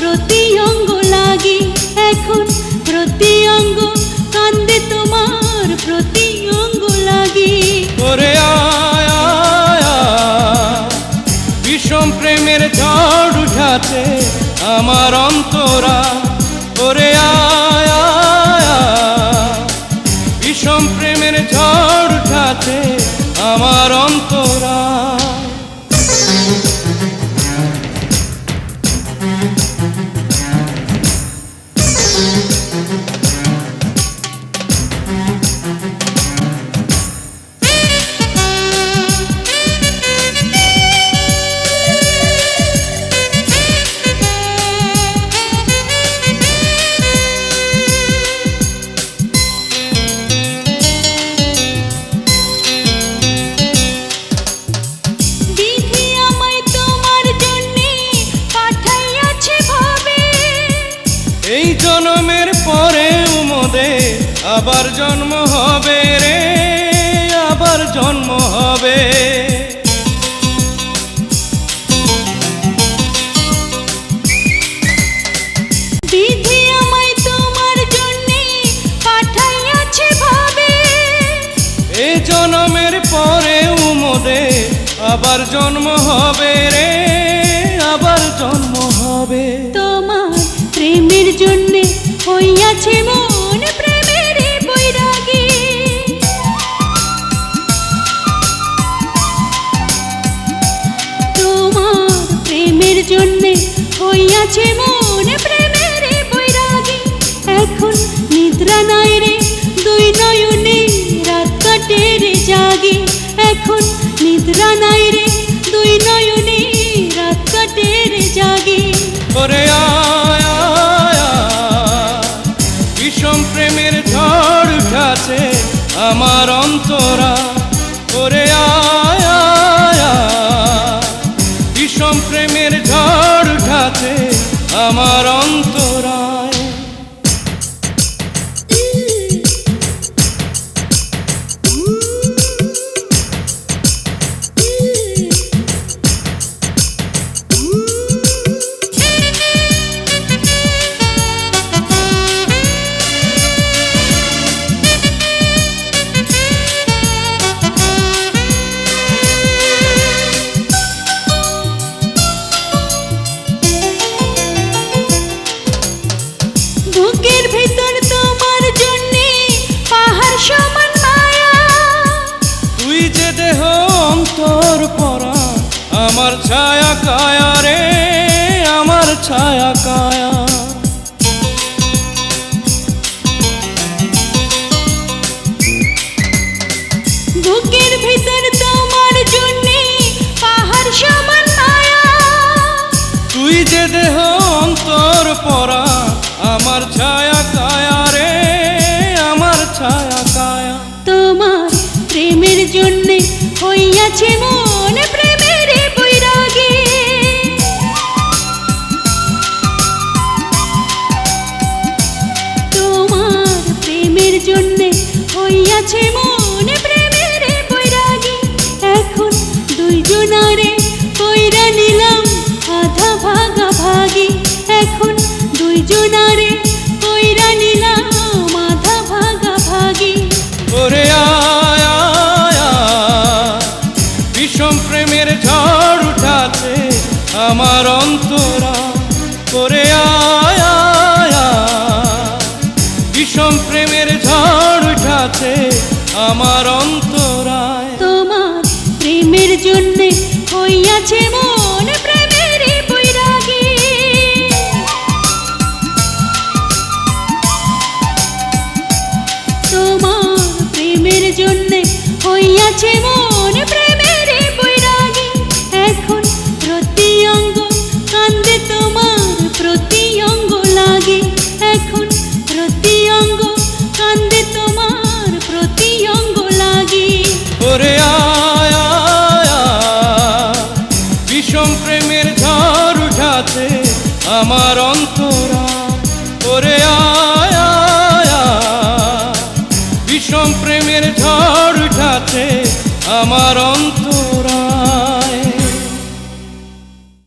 প্রতি অঙ্গ লাগি, এখন প্রতি অঙ্গ কান্দে তোমার প্রতি অঙ্গ লাগি। ওরে আয় আয় আয়, বিষম প্রেমের ঝড় উঠাতে আমার অন্তরা। ওরে আয় আয় আয়, বিষম প্রেমের ঝড় উঠাতে আমার অন্তরা। এই জন্মের পরে মোদের আবার জন্ম হবে রে, আবার জন্ম হবে। বিধি আমায় তোমার জন্যে পাঠাইয়াছে ভাবে, এই জন্মের পরে মোদের আবার জন্ম হবে রে, আবার জন্ম হবে। তোমার প্রেমের জন্যে হইয়াছে মন প্রেমের বৈরাগী, তোমার প্রেমের জন্যে হইয়াছে মন প্রেমের বৈরাগী। এখন নিদ্রা নাই রে দুই নয়নে রাত কাটে রে জাগি, এখন নিদ্রা নাই রে দুই নয়নে রাত কাটে রে জাগি। ওরে আয় আয় আয়, বিষম প্রেমের ঝড় উঠাছে আমার অন্তরা। ওরে আয় আয় আয়, বিষম প্রেমের ঝড় উঠাছে আমার অন্তরায়। বুকের ভিতর তোমার জন্যে পাহাড় সমান মায়া, তুই যে দেহ অন্তর পরা আমার ছায়া কায়া রে, আমার ছায়া কায়া। বুকের ভিতর তোমার জন্যে পাহাড় সমান মায়া, তুই যে দেহ অন্তর পরা আমার ছায়া কায়া রে, আমার ছায়া কায়া। তোমার প্রেমের জন্যে হইয়াছে মন প্রেমের বৈরাগী, তোমার প্রেমের জন্যে হইয়াছে মন প্রেমের বৈরাগী। এখন দুইজনারে কইরা নিলাম আধা ভাগা ভাগি, এখন দুইজনারে কইরা নিলাম আধা ভাগা ভাগি। ওরে আয় আয় আয়, বিষম প্রেমের ঝড় উঠাছে আমার অন্তরা। ওরে আয় আয় আয়, বিষম প্রেমের ঝড় উঠাছে আমার অন্তরায়। তোমার প্রেমের জন্যে হইয়াছে মন প্রেমের বৈরাগী, তোমার প্রেমের জন্যে হইয়াছে মন প্রেমের বৈরাগী। এখন প্রতি অঙ্গ কান্দে তোমার প্রতি অঙ্গ লাগি, এখন প্রতি অঙ্গ কান্দে তোমার প্রতি অঙ্গ লাগি। ওরে আয় আয় আয়, বিষম প্রেমের ঝড় উঠাছে আমার অন্তরা। ওরে আয় আয় আয়, বিষম প্রেমের ঝড় উঠাছে আমার অন্তরা।